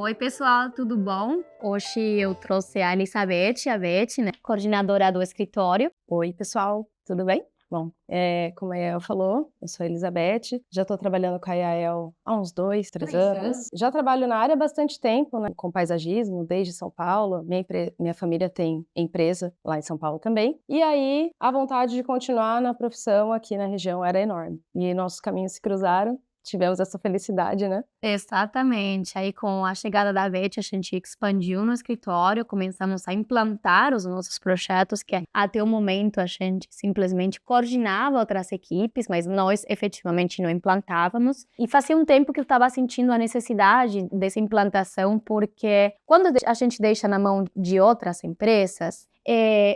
Oi, pessoal, tudo bom? Hoje eu trouxe a Elizabeth, né, coordenadora do escritório. Oi, pessoal, tudo bem? Bom, como a Yael falou, eu sou a Elizabeth, já estou trabalhando com a Yael há uns 2, 3 anos. Já trabalho na área há bastante tempo, né, com paisagismo, desde São Paulo. Minha família tem empresa lá em São Paulo também. E aí, a vontade de continuar na profissão aqui na região era enorme. E nossos caminhos se cruzaram, tivemos essa felicidade, né? Exatamente. Aí, com a chegada da Beth, a gente expandiu no escritório, começamos a implantar os nossos projetos, que até o momento a gente simplesmente coordenava outras equipes, mas nós efetivamente não implantávamos. E fazia um tempo que eu estava sentindo a necessidade dessa implantação, porque quando a gente deixa na mão de outras empresas,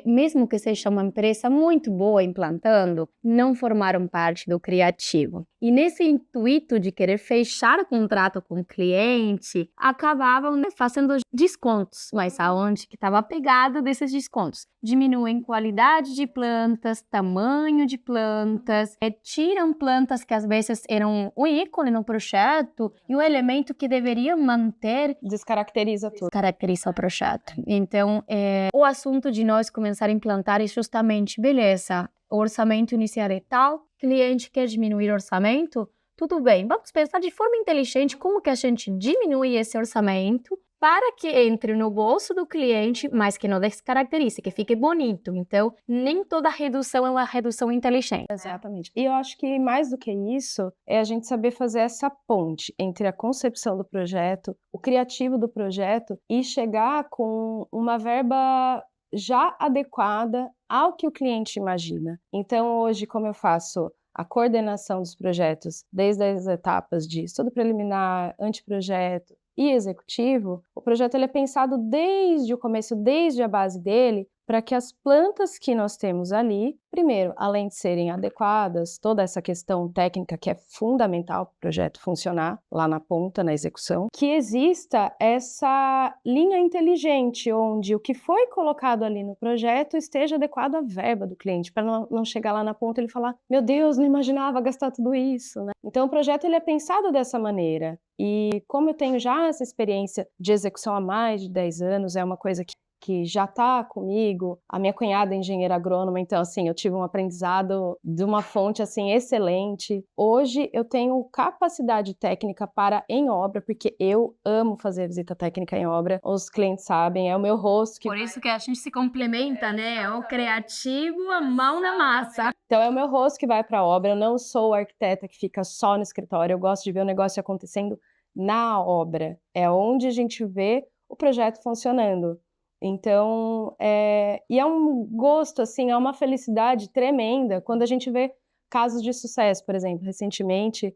mesmo que seja uma empresa muito boa implantando, não formaram parte do criativo. E nesse intuito de querer fechar o contrato com o cliente, acabavam, né, fazendo descontos, mas aonde que estava a pegada desses descontos? Diminuem qualidade de plantas, tamanho de plantas, tiram plantas que às vezes eram um ícone no projeto e o elemento que deveria manter Descaracteriza tudo. caracteriza o projeto. Então, o assunto de nós começar a implantar é justamente, beleza, o orçamento inicial é tal, cliente quer diminuir o orçamento, tudo bem, vamos pensar de forma inteligente como que a gente diminui esse orçamento para que entre no bolso do cliente, mas que não descaracterize, que fique bonito. Então, nem toda redução é uma redução inteligente. Exatamente. E eu acho que mais do que isso, é a gente saber fazer essa ponte entre a concepção do projeto, o criativo do projeto e chegar com uma verba já adequada ao que o cliente imagina. Então, hoje, como eu faço a coordenação dos projetos, desde as etapas de estudo preliminar, anteprojeto e executivo, o projeto ele é pensado desde o começo, desde a base dele, para que as plantas que nós temos ali, primeiro, além de serem adequadas, toda essa questão técnica que é fundamental para o projeto funcionar lá na ponta, na execução, que exista essa linha inteligente, onde o que foi colocado ali no projeto esteja adequado à verba do cliente, para não chegar lá na ponta e ele falar, meu Deus, não imaginava gastar tudo isso, né? Então o projeto ele é pensado dessa maneira, e como eu tenho já essa experiência de execução há mais de 10 anos, é uma coisa que já está comigo, a minha cunhada é engenheira agrônoma, então assim, eu tive um aprendizado de uma fonte assim excelente. Hoje eu tenho capacidade técnica para em obra, porque eu amo fazer visita técnica em obra, os clientes sabem, é o meu rosto que... Por isso que a gente se complementa, né? O criativo, a mão na massa. Então é o meu rosto que vai para a obra, eu não sou a arquiteta que fica só no escritório, eu gosto de ver o negócio acontecendo na obra, é onde a gente vê o projeto funcionando. Então, e é um gosto, assim, é uma felicidade tremenda quando a gente vê casos de sucesso, por exemplo. Recentemente,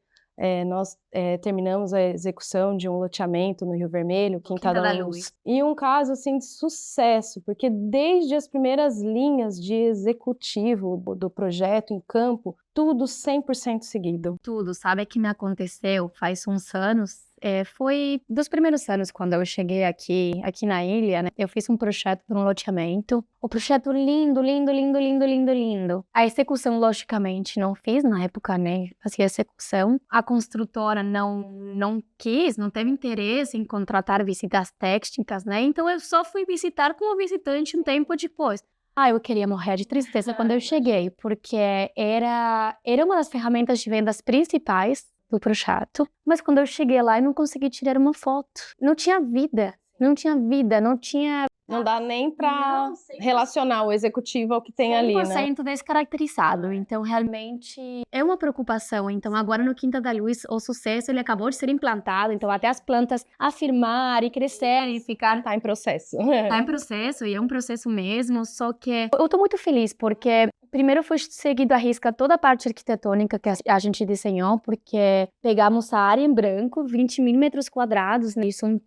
nós terminamos a execução de um loteamento no Rio Vermelho, Quinta da Luz. E um caso, assim, de sucesso, porque desde as primeiras linhas de executivo do projeto em campo, tudo 100% seguido. Tudo, sabe que me aconteceu faz uns anos? Foi dos primeiros anos quando eu cheguei aqui na ilha, né? Eu fiz um projeto para um loteamento. O projeto lindo, lindo, lindo, lindo, lindo, lindo. A execução, logicamente, não fiz na época, né? Fazia execução. A construtora não quis, não teve interesse em contratar visitas técnicas, né? Então eu só fui visitar como visitante um tempo depois. Eu queria morrer de tristeza quando eu cheguei, porque era uma das ferramentas de vendas principais do projeto, mas quando eu cheguei lá eu não consegui tirar uma foto. Não tinha vida, não tinha... Não dá nem para relacionar o executivo ao que tem ali, né? 100% descaracterizado, então realmente é uma preocupação. Então agora no Quinta da Luz o sucesso ele acabou de ser implantado, então até as plantas afirmarem, crescerem e ficar... Tá em processo. Tá em processo e é um processo mesmo, só que eu tô muito feliz porque primeiro foi seguido à risca toda a parte arquitetônica que a gente desenhou, porque pegamos a área em branco, 20 mil metros quadrados, né? E são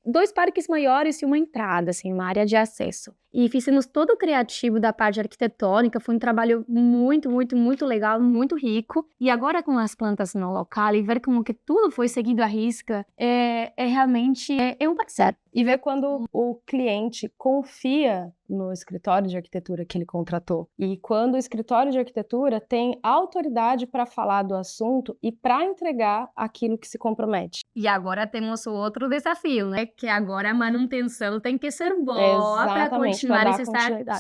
dois parques maiores e uma entrada, assim, uma área de acesso. e fizemos todo o criativo da parte arquitetônica. Foi um trabalho muito, muito, muito legal, muito rico. E agora com as plantas no local e ver como que tudo foi seguido à risca, realmente um parceiro. E ver quando o cliente confia no escritório de arquitetura que ele contratou. E quando o escritório de arquitetura tem autoridade para falar do assunto e para entregar aquilo que se compromete. E agora temos o outro desafio, né? Que agora a manutenção tem que ser boa para continuar esse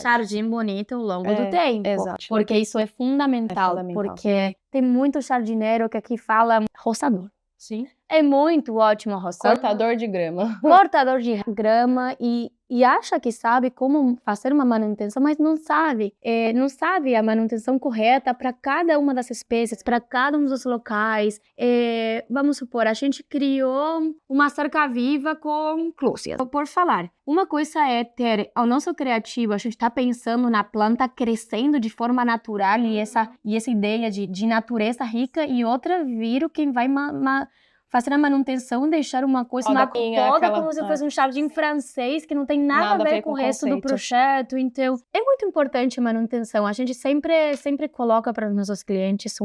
jardim bonito ao longo do tempo. Exato. Porque isso é fundamental. Porque tem muito jardineiro que aqui fala roçador. Sim. É muito ótimo roçador. Cortador de grama. Cortador de grama e acha que sabe como fazer uma manutenção, mas não sabe. Não sabe a manutenção correta para cada uma das espécies, para cada um dos locais. Vamos supor, a gente criou uma cerca-viva com clústias. Por falar, uma coisa é ter ao nosso criativo, a gente está pensando na planta crescendo de forma natural e essa ideia de natureza rica, e outra vir quem vai fazer a manutenção, deixar uma coisa, uma coda como se fosse um jardim francês que não tem nada a ver com o resto do projeto. Então, é muito importante a manutenção. A gente sempre coloca para os nossos clientes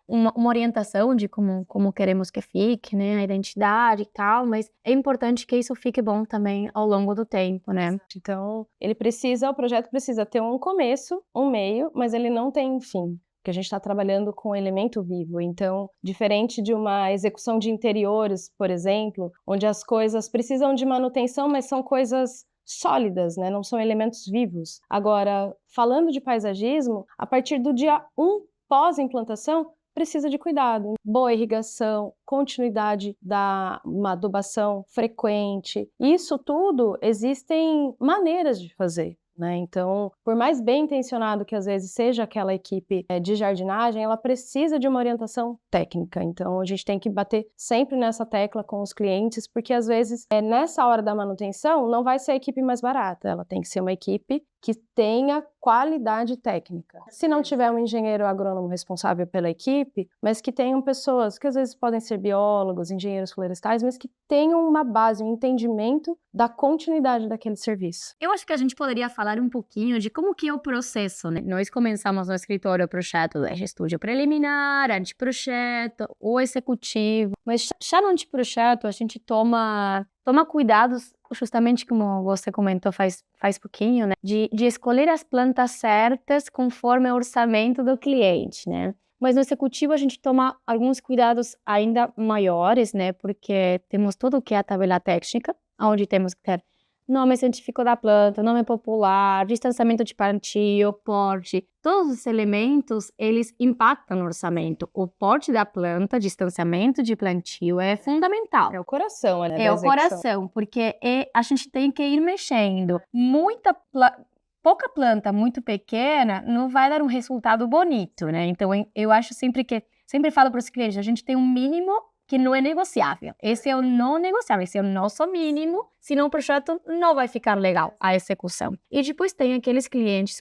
uma orientação de como queremos que fique, né? A identidade e tal, mas é importante que isso fique bom também ao longo do tempo, né? Então, o projeto precisa ter um começo, um meio, mas ele não tem fim. Porque a gente está trabalhando com elemento vivo. Então, diferente de uma execução de interiores, por exemplo, onde as coisas precisam de manutenção, mas são coisas sólidas, né? Não são elementos vivos. Agora, falando de paisagismo, a partir do dia 1 pós-implantação, precisa de cuidado. Boa irrigação, continuidade uma adubação frequente. Isso tudo existem maneiras de fazer. Né? Então, por mais bem intencionado que às vezes seja aquela equipe de jardinagem, ela precisa de uma orientação técnica. Então, a gente tem que bater sempre nessa tecla com os clientes, porque às vezes, nessa hora da manutenção, não vai ser a equipe mais barata, ela tem que ser uma equipe que tenha qualidade técnica. Se não tiver um engenheiro agrônomo responsável pela equipe, mas que tenham pessoas que às vezes podem ser biólogos, engenheiros florestais, mas que tenham uma base, um entendimento da continuidade daquele serviço. Eu acho que a gente poderia falar um pouquinho de como que é o processo, né? Nós começamos no escritório o projeto de estúdio preliminar, anteprojeto, o executivo, mas já no anteprojeto a gente toma cuidados, justamente como você comentou faz pouquinho, né? De escolher as plantas certas conforme o orçamento do cliente, né? Mas no executivo a gente toma alguns cuidados ainda maiores, né? Porque temos tudo o que é a tabela técnica, onde temos que ter nome científico da planta, nome popular, distanciamento de plantio, porte. Todos os elementos, eles impactam no orçamento. O porte da planta, distanciamento de plantio é fundamental. É o coração, né? É o coração, porque a gente tem que ir mexendo. Pouca planta muito pequena não vai dar um resultado bonito, né? Então, eu acho sempre falo para os clientes, a gente tem um mínimo que não é negociável. Esse é o não negociável, esse é o nosso mínimo, senão o projeto não vai ficar legal, a execução. E depois tem aqueles clientes,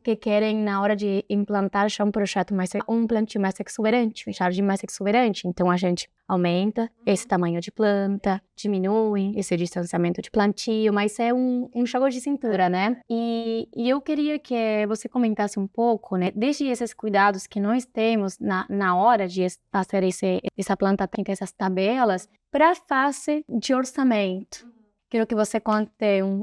que querem na hora de implantar já um projeto um plantio mais exuberante, um jardim mais exuberante. Então a gente aumenta esse tamanho de planta, diminui esse distanciamento de plantio, mas é um jogo de cintura, né? E eu queria que você comentasse um pouco, né, desde esses cuidados que nós temos na hora de fazer essa planta técnica, essas tabelas, para a fase de orçamento. Quero que você conte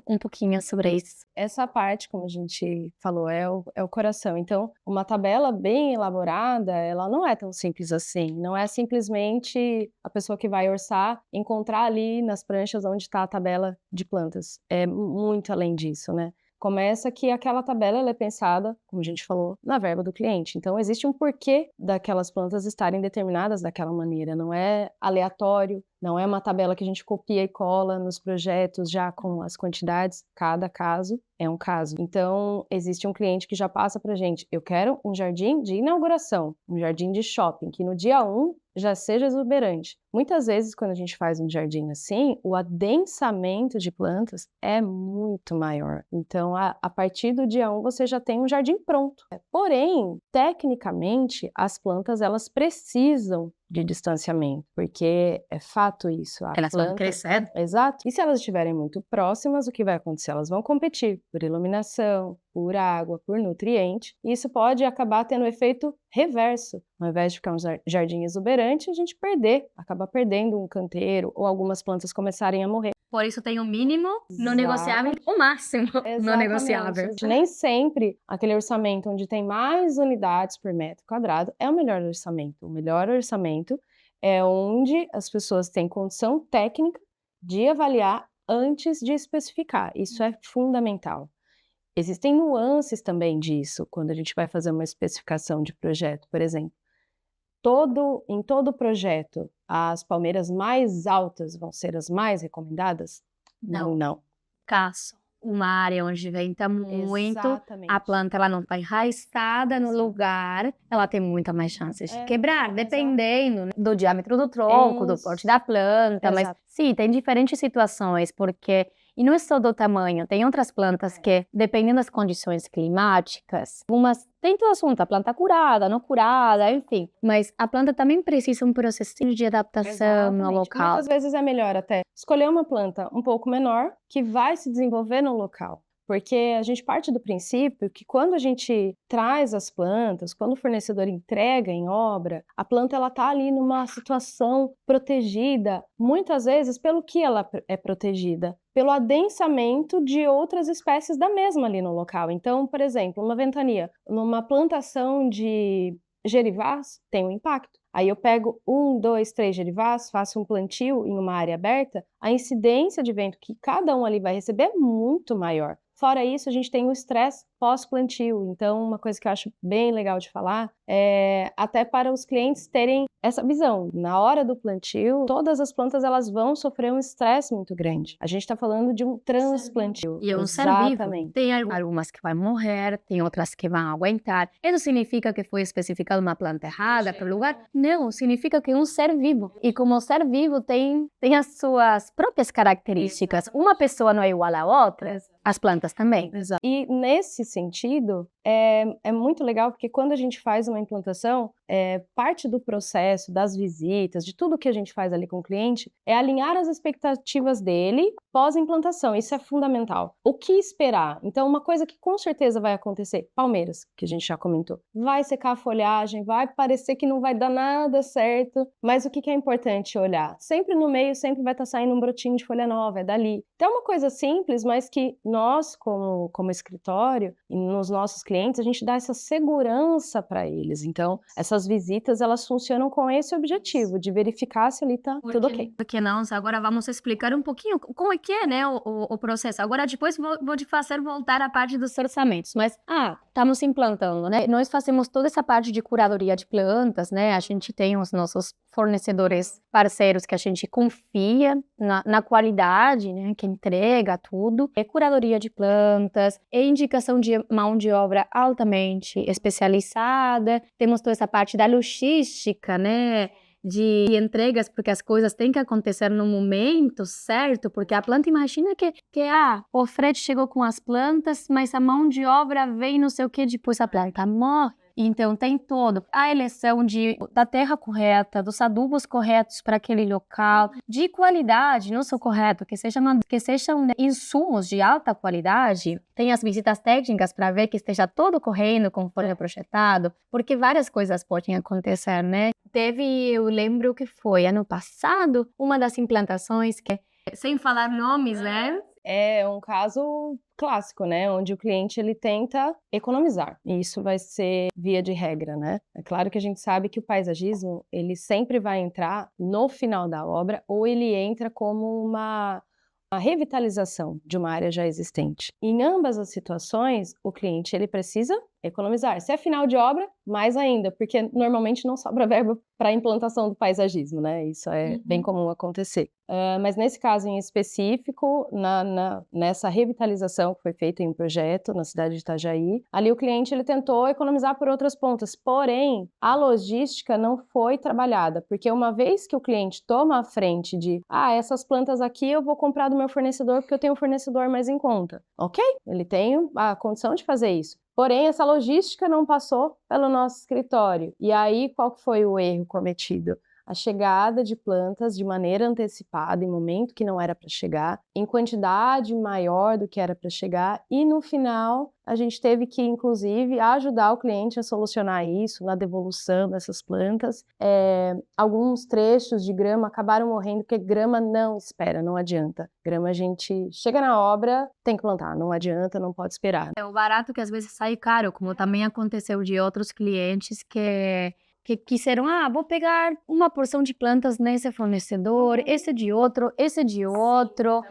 um pouquinho sobre isso. Essa parte, como a gente falou, é o coração. Então, uma tabela bem elaborada, ela não é tão simples assim. Não é simplesmente a pessoa que vai orçar encontrar ali nas pranchas onde está a tabela de plantas. É muito além disso, né? Começa que aquela tabela ela é pensada, como a gente falou, na verba do cliente. Então, existe um porquê daquelas plantas estarem determinadas daquela maneira. Não é aleatório, não é uma tabela que a gente copia e cola nos projetos já com as quantidades. Cada caso é um caso. Então, existe um cliente que já passa pra gente, eu quero um jardim de inauguração, um jardim de shopping, que no dia 1 já seja exuberante. Muitas vezes, quando a gente faz um jardim assim, o adensamento de plantas é muito maior. Então, a partir do dia 1, você já tem um jardim pronto. Porém, tecnicamente, as plantas, elas precisam de distanciamento, porque é fato isso. Elas vão crescendo. Exato. E se elas estiverem muito próximas, o que vai acontecer? Elas vão competir por iluminação, por água, por nutriente, e isso pode acabar tendo um efeito reverso. Ao invés de ficar um jardim exuberante, a gente acabar perdendo um canteiro, ou algumas plantas começarem a morrer. Por isso tem o mínimo não negociável, o máximo não negociável. Nem sempre aquele orçamento onde tem mais unidades por metro quadrado é o melhor orçamento. O melhor orçamento é onde as pessoas têm condição técnica de avaliar antes de especificar. Isso é fundamental. Existem nuances também disso, quando a gente vai fazer uma especificação de projeto, por exemplo. Em todo projeto, as palmeiras mais altas vão ser as mais recomendadas? Não. Caso uma área onde venta muito, Exatamente. a planta ela não está enraizada no lugar, ela tem muita mais chances de quebrar, dependendo do diâmetro do tronco, do porte da planta. Mas sim, tem diferentes situações, porque e não é só do tamanho, tem outras plantas que, dependendo das condições climáticas, algumas tem todo assunto, a planta curada, não curada, enfim. Mas a planta também precisa um processo de adaptação no local. Muitas vezes é melhor até escolher uma planta um pouco menor que vai se desenvolver no local. Porque a gente parte do princípio que quando a gente traz as plantas, quando o fornecedor entrega em obra, a planta ela está ali numa situação protegida, muitas vezes pelo que ela é protegida? Pelo adensamento de outras espécies da mesma ali no local. Então, por exemplo, uma ventania, numa plantação de gerivás, tem um impacto. Aí eu pego 1, 2, 3 gerivás, faço um plantio em uma área aberta, a incidência de vento que cada um ali vai receber é muito maior. Fora isso, a gente tem o estresse pós-plantio. Então, uma coisa que eu acho bem legal de falar é até para os clientes terem essa visão. Na hora do plantio, todas as plantas elas vão sofrer um estresse muito grande. A gente está falando de um transplantio. E é um ser vivo. Tem algumas que vão morrer, tem outras que vão aguentar. Isso significa que foi especificado uma planta errada para o lugar? Não, significa que é um ser vivo. E como o ser vivo tem as suas próprias características. Uma pessoa não é igual à outra, as plantas também. Exato. E nesse sentido, é muito legal porque quando a gente faz uma implantação, parte do processo, das visitas, de tudo que a gente faz ali com o cliente, é alinhar as expectativas dele pós-implantação. Isso é fundamental. O que esperar? Então, uma coisa que com certeza vai acontecer, palmeiras, que a gente já comentou, vai secar a folhagem, vai parecer que não vai dar nada certo, mas o que é importante olhar? Sempre no meio, sempre vai estar saindo um brotinho de folha nova, é dali. Então, é uma coisa simples, mas que nós, como escritório, e nos nossos clientes, a gente dá essa segurança para eles. Então, essas visitas, elas funcionam com esse objetivo, de verificar se ali tá tudo ok. Porque não, agora vamos explicar um pouquinho como é que é, né, o processo. Agora, depois vou te fazer voltar à parte dos orçamentos. Mas, estamos implantando, né? Nós fazemos toda essa parte de curadoria de plantas, né? A gente tem os nossos fornecedores parceiros que a gente confia na qualidade, né? Que entrega tudo. É curadoria de plantas, é indicação de mão de obra altamente especializada. Temos toda essa parte da logística, né? De entregas, porque as coisas têm que acontecer no momento certo, porque a planta imagina que o frete chegou com as plantas, mas a mão de obra vem não sei o que, depois a planta morre. Então, tem todo a eleição da terra correta, dos adubos corretos para aquele local, de qualidade, não só correto, que sejam insumos de alta qualidade. Tem as visitas técnicas para ver que esteja todo correndo conforme projetado, porque várias coisas podem acontecer, né? Eu lembro que foi ano passado, uma das implantações que, sem falar nomes, né? É um caso clássico, né, onde o cliente ele tenta economizar, e isso vai ser via de regra, né? É claro que a gente sabe que o paisagismo, ele sempre vai entrar no final da obra, ou ele entra como uma revitalização de uma área já existente. Em ambas as situações, o cliente ele precisa economizar. Se é final de obra, mais ainda, porque normalmente não sobra verba para a implantação do paisagismo, né? Isso é bem comum acontecer. Mas nesse caso em específico, nessa revitalização que foi feita em um projeto na cidade de Itajaí, ali o cliente ele tentou economizar por outras pontas, porém a logística não foi trabalhada, porque uma vez que o cliente toma a frente de essas plantas aqui eu vou comprar do meu fornecedor porque eu tenho um fornecedor mais em conta. Ok, ele tem a condição de fazer isso. Porém, essa logística não passou pelo nosso escritório. E aí, qual que foi o erro cometido? a chegada de plantas de maneira antecipada, em momento que não era para chegar, em quantidade maior do que era para chegar, e no final a gente teve que, inclusive, ajudar o cliente a solucionar isso, na devolução dessas plantas. Alguns trechos de grama acabaram morrendo, porque grama não espera, não adianta. Grama a gente chega na obra, tem que plantar, não adianta, não pode esperar. É o barato que às vezes sai caro, como também aconteceu de outros clientes que quiseram, vou pegar uma porção de plantas nesse fornecedor, esse de outro.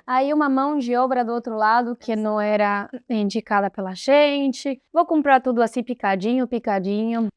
Aí uma mão de obra do outro lado que não era indicada pela gente. Vou comprar tudo assim picadinho.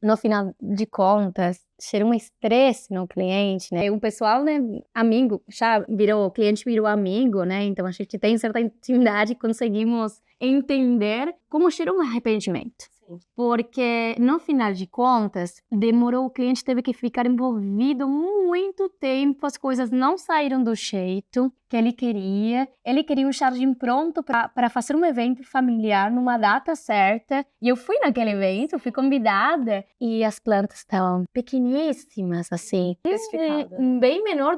No final de contas, gera um estresse no cliente, né? O pessoal, né, amigo, o cliente virou amigo, né? Então a gente tem certa intimidade e conseguimos entender como gera um arrependimento. Porque, no final de contas, o cliente teve que ficar envolvido muito tempo, as coisas não saíram do jeito que ele queria. Ele queria um jardim pronto para fazer um evento familiar numa data certa. E eu fui naquele evento, fui convidada, e as plantas estavam pequeníssimas, assim. Bem menor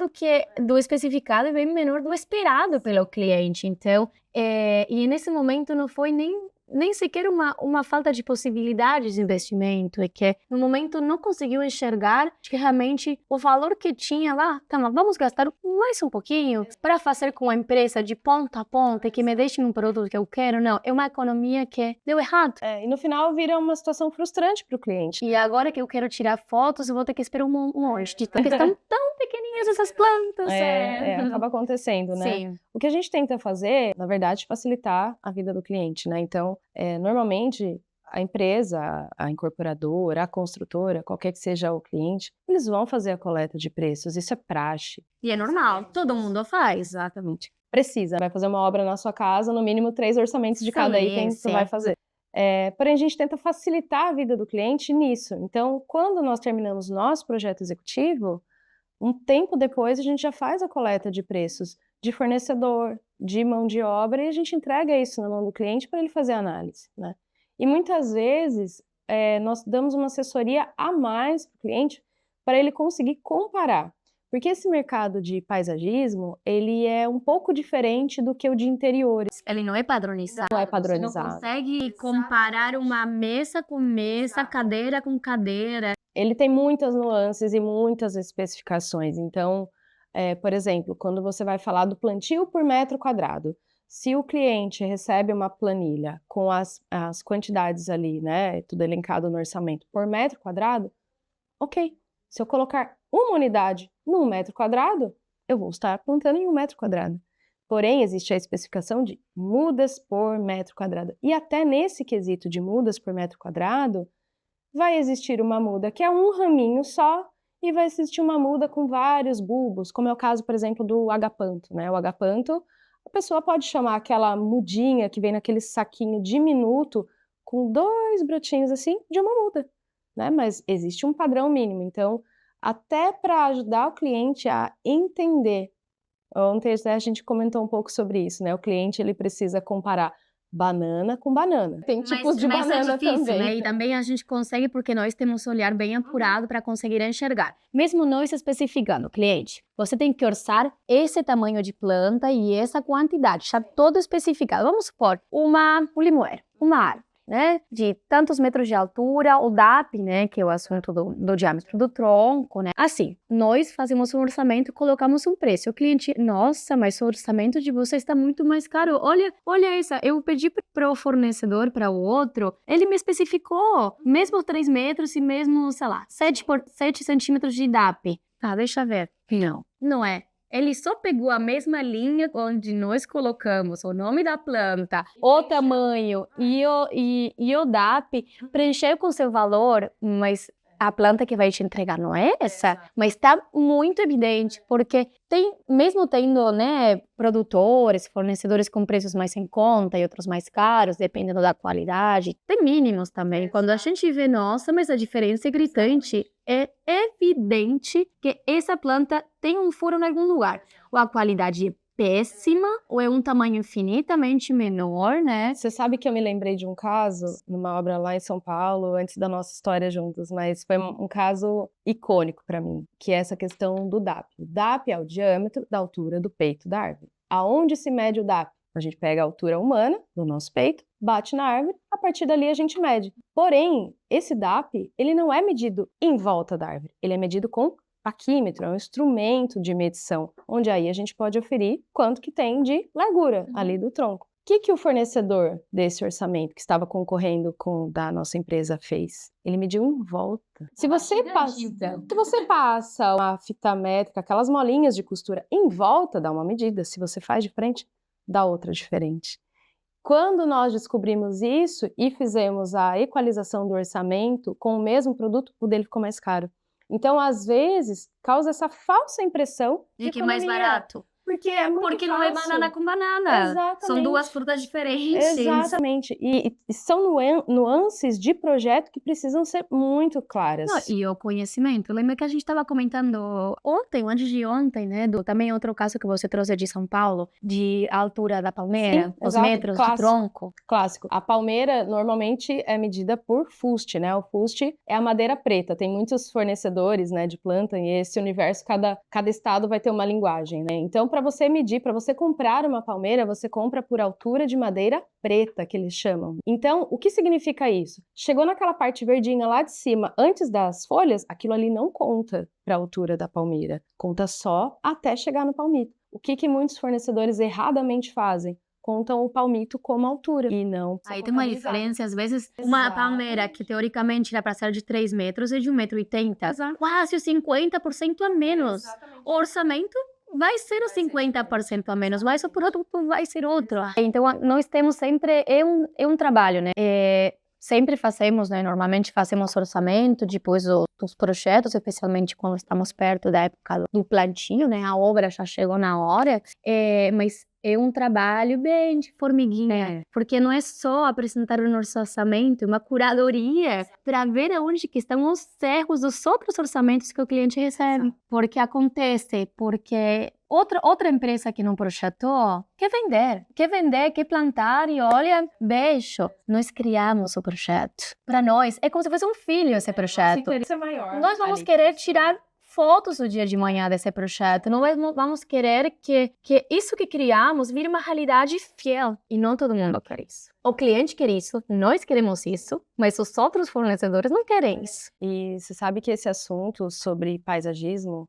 do especificado e bem menor do esperado pelo cliente. Então, e nesse momento não foi nem sequer uma falta de possibilidades de investimento, é que no momento não conseguiu enxergar que realmente o valor que tinha lá, vamos gastar mais um pouquinho para fazer com a empresa de ponta a ponta e que me deixem um produto que eu quero. Não, é uma economia que deu errado. E no final vira uma situação frustrante para o cliente. E agora que eu quero tirar fotos, eu vou ter que esperar um monte, porque estão tão pequenininhas essas plantas. Acaba acontecendo, né? Sim. O que a gente tenta fazer, na verdade, é facilitar a vida do cliente, né? Então, normalmente, a empresa, a incorporadora, a construtora, qualquer que seja o cliente, eles vão fazer a coleta de preços, isso é praxe. E é normal, todo mundo faz. Exatamente. Precisa, vai fazer uma obra na sua casa, no mínimo 3 orçamentos de cada item que você vai fazer. Porém, a gente tenta facilitar a vida do cliente nisso. Então, quando nós terminamos o nosso projeto executivo, um tempo depois a gente já faz a coleta de preços de fornecedor, de mão de obra, e a gente entrega isso na mão do cliente para ele fazer a análise, né? E muitas vezes nós damos uma assessoria a mais para o cliente para ele conseguir comparar. Porque esse mercado de paisagismo, ele é um pouco diferente do que o de interiores. Ele não é padronizado. Não é padronizado. Você não consegue comparar uma mesa com mesa, cadeira com cadeira. Ele tem muitas nuances e muitas especificações. Então, por exemplo, quando você vai falar do plantio por metro quadrado, se o cliente recebe uma planilha com as quantidades ali, né, tudo elencado no orçamento por metro quadrado, ok. Se eu colocar uma unidade num metro quadrado, eu vou estar plantando em 1 metro quadrado. Porém, existe a especificação de mudas por metro quadrado. E até nesse quesito de mudas por metro quadrado, vai existir uma muda que é um raminho só e vai existir uma muda com vários bulbos, como é o caso, por exemplo, do agapanto, né? O agapanto, a pessoa pode chamar aquela mudinha que vem naquele saquinho diminuto com 2 brotinhos assim de uma muda, né? Mas existe um padrão mínimo, então até para ajudar o cliente a entender. Ontem a gente comentou um pouco sobre isso, né? O cliente ele precisa comparar banana com banana. Tem tipos de banana difícil, também. Né? E também a gente consegue porque nós temos um olhar bem apurado para conseguir enxergar. Mesmo nós especificando, cliente, você tem que orçar esse tamanho de planta e essa quantidade, já todo especificado. Vamos supor, um limoeiro, uma árvore, né, de tantos metros de altura, o DAP, né, que é o assunto do diâmetro do tronco, né. Assim, nós fazemos um orçamento e colocamos um preço. O cliente, nossa, mas o orçamento de você está muito mais caro. Olha essa, eu pedi para o fornecedor, para o outro, ele me especificou, mesmo 3 metros e mesmo, sei lá, 7 por 7 centímetros de DAP. Deixa eu ver. Não é. Ele só pegou a mesma linha onde nós colocamos o nome da planta, o tamanho e o DAP, preencheu com seu valor, mas a planta que vai te entregar não é essa. Mas está muito evidente, porque mesmo tendo, né, produtores, fornecedores com preços mais em conta e outros mais caros, dependendo da qualidade, tem mínimos também. Quando a gente vê, nossa, mas a diferença é gritante, é evidente que essa planta tem um furo em algum lugar. Ou a qualidade é péssima ou é um tamanho infinitamente menor, né? Você sabe que eu me lembrei de um caso, numa obra lá em São Paulo, antes da nossa história juntos, mas foi um caso icônico para mim, que é essa questão do DAP. O DAP é o diâmetro da altura do peito da árvore. Aonde se mede o DAP? A gente pega a altura humana do nosso peito, bate na árvore, a partir dali a gente mede. Porém, esse DAP, ele não é medido em volta da árvore, ele é medido com paquímetro, é um instrumento de medição, onde aí a gente pode aferir quanto que tem de largura ali do tronco. O que o fornecedor desse orçamento que estava concorrendo com o da nossa empresa fez? Ele mediu em volta. Se você passa uma fita métrica, aquelas molinhas de costura em volta, dá uma medida. Se você faz de frente, dá outra diferente. Quando nós descobrimos isso e fizemos a equalização do orçamento com o mesmo produto, o dele ficou mais caro. Então, às vezes, causa essa falsa impressão de que é mais barato. Porque é muito Porque fácil. não é banana com banana. Exatamente. São duas frutas diferentes. Exatamente. E são nuances de projeto que precisam ser muito claras. Não, e o conhecimento. Lembra que a gente estava comentando ontem, ou antes de ontem, né? Também outro caso que você trouxe de São Paulo, de altura da palmeira, Sim, os exato. metros Clássico. de tronco. Clássico. A palmeira normalmente é medida por fuste, né? O fuste é a madeira preta. Tem muitos fornecedores, né, de planta e esse universo, cada estado vai ter uma linguagem, né? Então, para você medir, para você comprar uma palmeira, você compra por altura de madeira preta, que eles chamam. Então, o que significa isso? Chegou naquela parte verdinha lá de cima, antes das folhas, aquilo ali não conta para a altura da palmeira. Conta só até chegar no palmito. O que muitos fornecedores erradamente fazem? Contam o palmito como altura e não. Aí tem uma diferença, às vezes, uma palmeira que teoricamente era para ser de 3 metros é de 1,80 m. Quase 50% a menos. O orçamento vai ser os 50% a menos, mas o produto vai ser outro. Então, nós temos sempre, é um trabalho, né? Sempre fazemos, né? Normalmente fazemos orçamento, depois dos projetos, especialmente quando estamos perto da época do plantio, né? A obra já chegou na hora, mas é um trabalho bem de formiguinha, porque não é só apresentar o nosso orçamento, é uma curadoria para ver aonde que estão os erros dos outros orçamentos que o cliente recebe. Porque acontece, porque outra empresa que não projetou quer vender, quer plantar e olha, beijo. Nós criamos o projeto. Para nós, é como se fosse um filho esse projeto. Interesse é maior. Nós vamos querer tirar fotos do dia de manhã desse projeto. Nós vamos querer que isso que criamos vire uma realidade fiel. E não todo mundo quer isso. O cliente quer isso, nós queremos isso, mas os outros fornecedores não querem isso. E você sabe que esse assunto sobre paisagismo,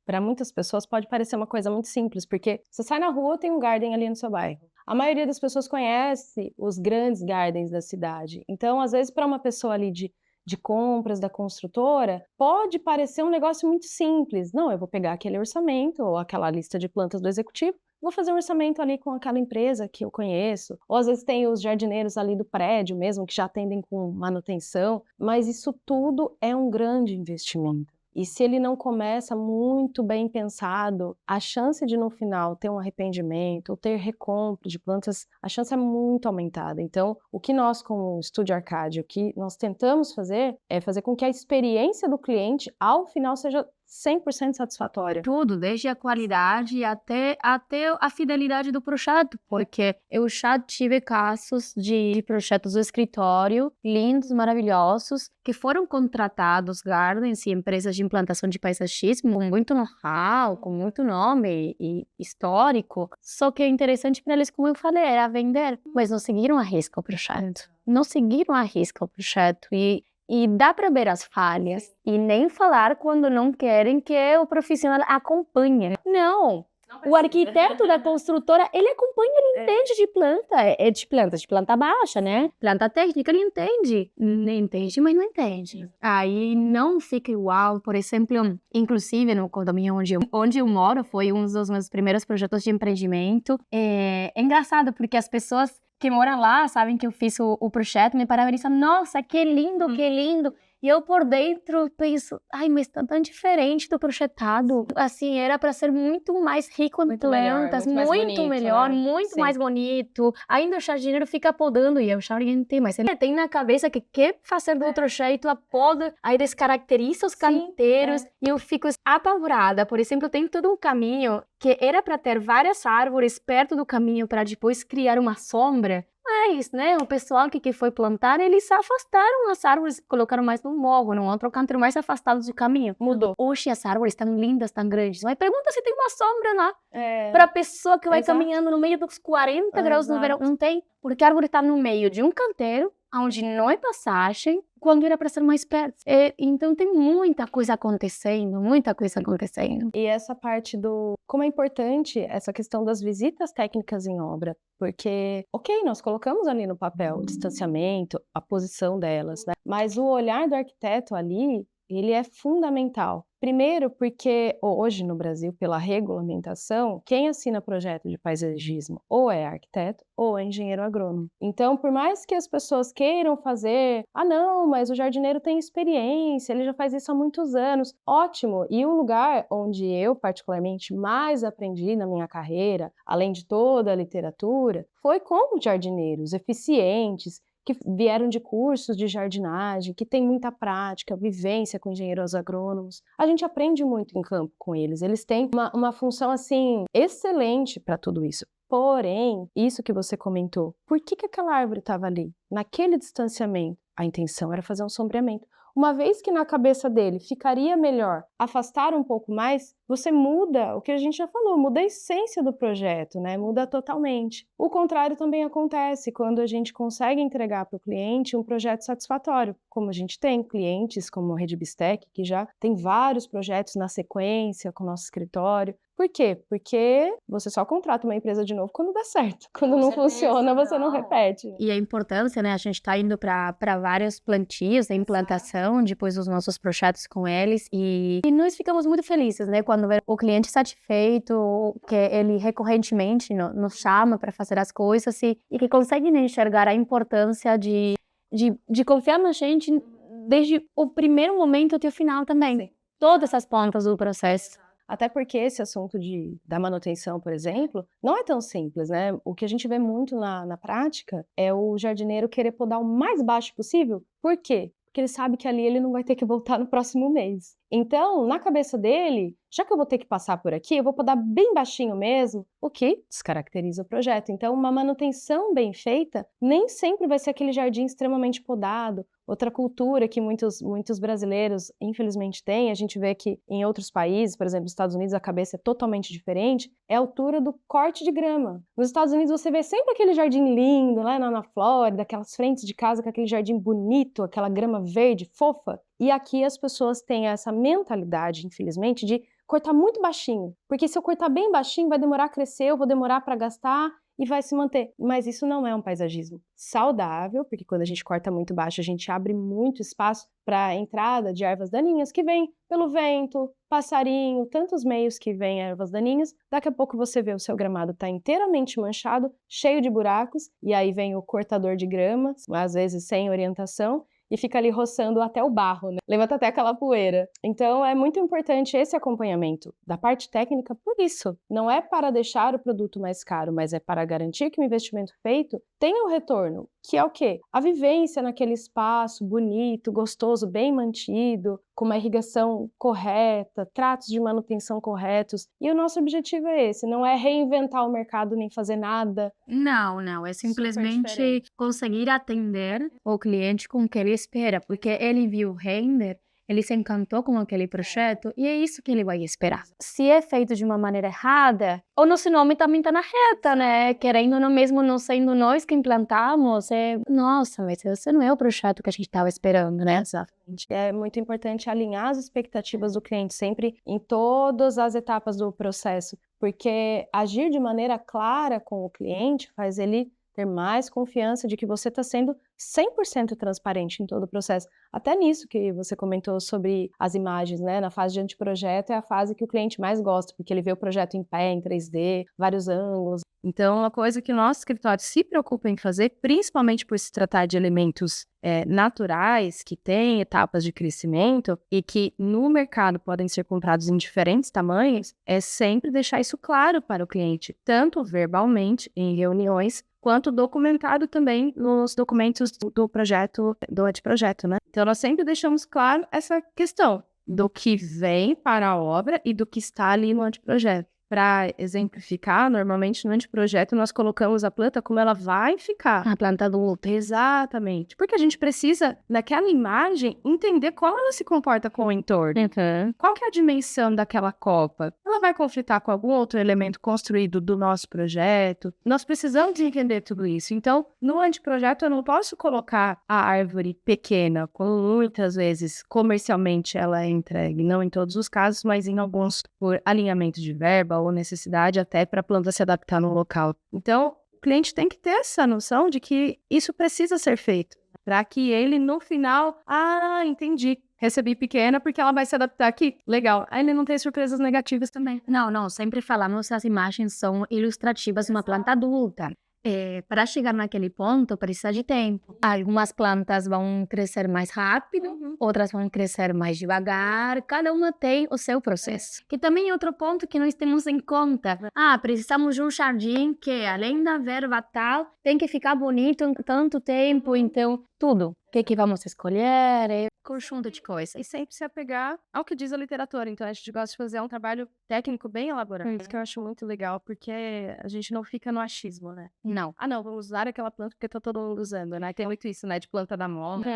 para muitas pessoas pode parecer uma coisa muito simples, porque você sai na rua, tem um garden ali no seu bairro. A maioria das pessoas conhece os grandes gardens da cidade. Então, às vezes, para uma pessoa ali de compras da construtora, pode parecer um negócio muito simples. Não, eu vou pegar aquele orçamento ou aquela lista de plantas do executivo, vou fazer um orçamento ali com aquela empresa que eu conheço. Ou às vezes tem os jardineiros ali do prédio mesmo, que já atendem com manutenção. Mas isso tudo é um grande investimento. E se ele não começa muito bem pensado, a chance de no final ter um arrependimento ou ter recompra de plantas, a chance é muito aumentada. Então, o que nós como Estúdio Arcade, o que nós tentamos fazer é fazer com que a experiência do cliente ao final seja 100% satisfatória. Tudo, desde a qualidade até a fidelidade do projeto, porque eu já tive casos de projetos do escritório, lindos, maravilhosos, que foram contratados gardens e empresas de implantação de paisagismo com muito know-how, com muito nome e histórico, só que é interessante para eles, como eu falei, era vender, mas não seguiram a risca o projeto. Não seguiram a risca o projeto e dá para ver as falhas e nem falar quando não querem que o profissional acompanhe. Não, o arquiteto da construtora, ele acompanha, ele entende de planta. É de planta baixa, né? Planta técnica, ele entende. Entende, mas não entende. Aí não fica igual. Por exemplo, inclusive no condomínio onde eu moro, foi um dos meus primeiros projetos de empreendimento. É engraçado, porque as pessoas que moram lá sabem que eu fiz o projeto, me parabenizam. Nossa, que lindo, que lindo. E eu por dentro penso, ai, mas tá tão diferente do projetado. Assim, era para ser muito mais rico em plantas, muito mais bonito, melhor, né? muito Sim. mais bonito. Ainda o jardineiro fica podando e eu já orientei, mas ele tem na cabeça que quer fazer do outro jeito, a poda, aí descaracteriza os canteiros e eu fico apavorada. Por exemplo, tem todo um caminho que era para ter várias árvores perto do caminho para depois criar uma sombra. Mas, né, o pessoal que foi plantar, eles afastaram as árvores, colocaram mais no morro, num outro canteiro mais afastado do caminho. Mudou. Hoje as árvores estão lindas, tão grandes. Mas pergunta se tem uma sombra lá. É. Para a pessoa que vai Exato. caminhando no meio dos 40 graus no verão. Não tem, porque a árvore está no meio de um canteiro, onde não é passagem, quando era para ser mais perto. Então tem muita coisa acontecendo, muita coisa acontecendo. E essa parte como é importante essa questão das visitas técnicas em obra, porque, ok, nós colocamos ali no papel o distanciamento, a posição delas, né? Mas o olhar do arquiteto ali, ele é fundamental. Primeiro porque hoje no Brasil, pela regulamentação, quem assina projeto de paisagismo ou é arquiteto ou é engenheiro agrônomo. Então, por mais que as pessoas queiram fazer, não, mas o jardineiro tem experiência, ele já faz isso há muitos anos, ótimo! E o lugar onde eu particularmente mais aprendi na minha carreira, além de toda a literatura, foi com jardineiros eficientes, que vieram de cursos de jardinagem, que tem muita prática, vivência com engenheiros agrônomos. A gente aprende muito em campo com eles. Eles têm uma função, assim, excelente para tudo isso. Porém, isso que você comentou, por que aquela árvore estava ali? Naquele distanciamento, a intenção era fazer um sombreamento. Uma vez que na cabeça dele ficaria melhor afastar um pouco mais, você muda o que a gente já falou, muda a essência do projeto, né? Muda totalmente. O contrário também acontece quando a gente consegue entregar para o cliente um projeto satisfatório, como a gente tem clientes como a Rede Bistec, que já tem vários projetos na sequência com o nosso escritório. Por quê? Porque você só contrata uma empresa de novo quando dá certo. Quando não funciona, você não repete. E a importância, né? A gente está indo para vários plantios, a implantação, depois dos nossos projetos com eles. E nós ficamos muito felizes, né? Quando ver o cliente satisfeito, que ele recorrentemente nos chama para fazer as coisas e que consegue enxergar a importância de confiar na gente desde o primeiro momento até o final também. Sim. Todas as pontas do processo. Até porque esse assunto da manutenção, por exemplo, não é tão simples, né? O que a gente vê muito na prática é o jardineiro querer podar o mais baixo possível. Por quê? Porque ele sabe que ali ele não vai ter que voltar no próximo mês. Então, na cabeça dele, já que eu vou ter que passar por aqui, eu vou podar bem baixinho mesmo, o que descaracteriza o projeto. Então, uma manutenção bem feita nem sempre vai ser aquele jardim extremamente podado. Outra cultura que muitos brasileiros, infelizmente, têm, a gente vê que em outros países, por exemplo, nos Estados Unidos, a cabeça é totalmente diferente, é a altura do corte de grama. Nos Estados Unidos, você vê sempre aquele jardim lindo, lá na Flórida, aquelas frentes de casa com aquele jardim bonito, aquela grama verde, fofa. E aqui as pessoas têm essa mentalidade, infelizmente, de cortar muito baixinho. Porque se eu cortar bem baixinho, vai demorar a crescer, eu vou demorar para gastar e vai se manter. Mas isso não é um paisagismo saudável, porque quando a gente corta muito baixo, a gente abre muito espaço para a entrada de ervas daninhas que vêm pelo vento, passarinho, tantos meios que vêm ervas daninhas. Daqui a pouco você vê o seu gramado está inteiramente manchado, cheio de buracos, e aí vem o cortador de grama, às vezes sem orientação, e fica ali roçando até o barro, né? Levanta até aquela poeira. Então é muito importante esse acompanhamento da parte técnica por isso. Não é para deixar o produto mais caro, mas é para garantir que o investimento feito tenha um retorno, que é o quê? A vivência naquele espaço bonito, gostoso, bem mantido, com uma irrigação correta, tratos de manutenção corretos. E o nosso objetivo é esse, não é reinventar o mercado nem fazer nada. Não, é simplesmente conseguir atender o cliente com o que ele espera, porque ele viu o render, ele se encantou com aquele projeto e é isso que ele vai esperar. Se é feito de uma maneira errada, o nosso nome também está na reta, né? Querendo ou não, mesmo não sendo nós que implantamos, nossa, mas esse não é o projeto que a gente estava esperando, né? Exatamente. É muito importante alinhar as expectativas do cliente sempre em todas as etapas do processo, porque agir de maneira clara com o cliente faz ele ter mais confiança de que você está sendo 100% transparente em todo o processo. Até nisso que você comentou sobre as imagens, né? Na fase de anteprojeto é a fase que o cliente mais gosta, porque ele vê o projeto em pé, em 3D, vários ângulos. Então, uma coisa que o nosso escritório se preocupa em fazer, principalmente por se tratar de elementos naturais, que têm etapas de crescimento e que no mercado podem ser comprados em diferentes tamanhos, é sempre deixar isso claro para o cliente, tanto verbalmente, em reuniões, quanto documentado também nos documentos do projeto, do anteprojeto, né? Então, nós sempre deixamos claro essa questão do que vem para a obra e do que está ali no anteprojeto. Para exemplificar, normalmente no anteprojeto nós colocamos a planta como ela vai ficar. A planta adulta. Exatamente. Porque a gente precisa, naquela imagem, entender como ela se comporta com o entorno. Qual que é a dimensão daquela copa? Ela vai conflitar com algum outro elemento construído do nosso projeto? Nós precisamos entender tudo isso. Então, no anteprojeto eu não posso colocar a árvore pequena, como muitas vezes comercialmente ela é entregue. Não em todos os casos, mas em alguns por alinhamento de verba ou necessidade até para a planta se adaptar no local. Então, o cliente tem que ter essa noção de que isso precisa ser feito, para que ele, no final, entendi, recebi pequena porque ela vai se adaptar aqui. Legal. Aí ele não tem surpresas negativas também. Não, sempre falamos que as imagens são ilustrativas de uma planta adulta. Para chegar naquele ponto, precisa de tempo. Algumas plantas vão crescer mais rápido, outras vão crescer mais devagar. Cada uma tem o seu processo. Que também é outro ponto que nós temos em conta. Precisamos de um jardim que, além da verba tal, tem que ficar bonito em tanto tempo. Então, tudo. O que vamos escolher? Conjunto de coisas. E sempre se apegar ao que diz a literatura. Então, a gente gosta de fazer um trabalho técnico bem elaborado. Isso que eu acho muito legal, porque a gente não fica no achismo, né? Não. Não, vamos usar aquela planta porque tá todo mundo usando, né? Tem muito isso, né? De planta da moda.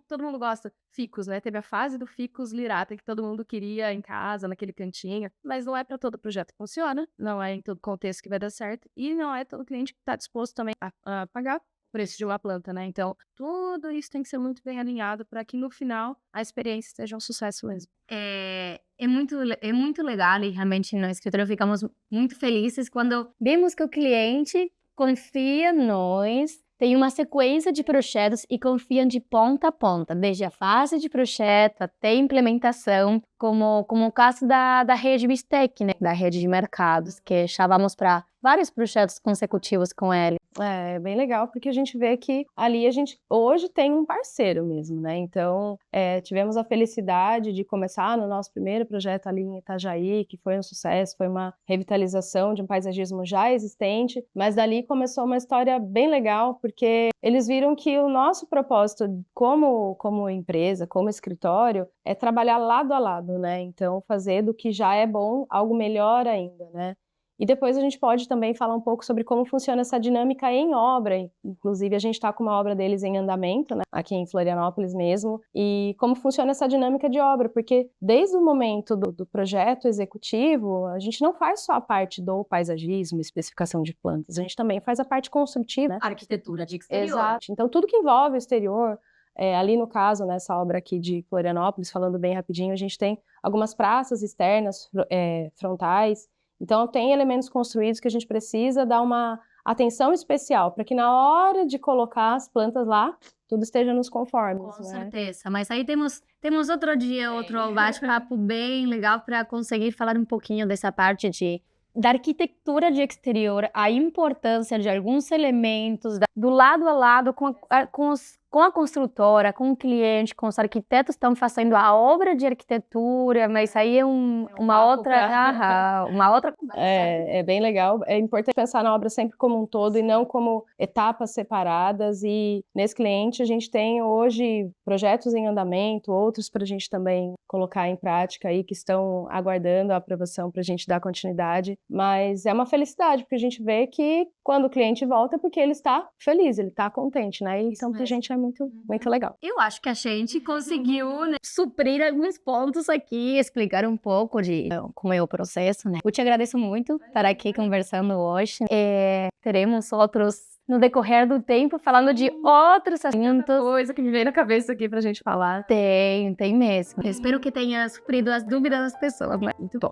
Todo mundo gosta. Ficus, né? Teve a fase do ficus lirata, que todo mundo queria em casa, naquele cantinho. Mas não é para todo projeto que funciona. Não é em todo contexto que vai dar certo. E não é todo cliente que tá disposto também a pagar preço de uma planta, né? Então, tudo isso tem que ser muito bem alinhado para que no final a experiência seja um sucesso mesmo. É muito legal e realmente no escritório ficamos muito felizes quando vemos que o cliente confia em nós, tem uma sequência de projetos e confiam de ponta a ponta, desde a fase de projeto até a implementação, como o caso da rede Bistec, né? Da rede de mercados, que já vamos para vários projetos consecutivos com ele. É bem legal, porque a gente vê que ali a gente hoje tem um parceiro mesmo, né? Então, tivemos a felicidade de começar no nosso primeiro projeto ali em Itajaí, que foi um sucesso, foi uma revitalização de um paisagismo já existente, mas dali começou uma história bem legal, porque eles viram que o nosso propósito como empresa, como escritório, é trabalhar lado a lado, né? Então, fazer do que já é bom algo melhor ainda, né? E depois a gente pode também falar um pouco sobre como funciona essa dinâmica em obra. Inclusive, a gente está com uma obra deles em andamento, né, aqui em Florianópolis mesmo, e como funciona essa dinâmica de obra, porque desde o momento do projeto executivo, a gente não faz só a parte do paisagismo, especificação de plantas, a gente também faz a parte construtiva, né? Arquitetura de exterior. Exato. Então, tudo que envolve o exterior, ali no caso, nessa obra aqui de Florianópolis, falando bem rapidinho, a gente tem algumas praças externas, frontais. Então, tem elementos construídos que a gente precisa dar uma atenção especial para que na hora de colocar as plantas lá, tudo esteja nos conformes. Com certeza. Mas aí temos outro dia, outro bate-papo bem legal para conseguir falar um pouquinho dessa parte da arquitetura de exterior, a importância de alguns elementos do lado a lado com a construtora, com o cliente, com os arquitetos que estão fazendo a obra de arquitetura, mas aí é uma outra conversa. É bem legal. É importante pensar na obra sempre como um todo e não como etapas separadas. E nesse cliente a gente tem hoje projetos em andamento, outros para a gente também colocar em prática aí que estão aguardando a aprovação para a gente dar continuidade. Mas é uma felicidade, porque a gente vê que quando o cliente volta é porque ele está feliz, ele está contente, né? E então, pra gente é muito legal. Eu acho que a gente conseguiu, né, suprir alguns pontos aqui, explicar um pouco de como é o processo, né? Eu te agradeço muito por estar aqui conversando hoje. Teremos outros no decorrer do tempo, falando de outros assuntos. Coisa que me veio na cabeça aqui pra gente falar. Tem mesmo. Eu espero que tenha suprido as dúvidas das pessoas, né? Muito bom.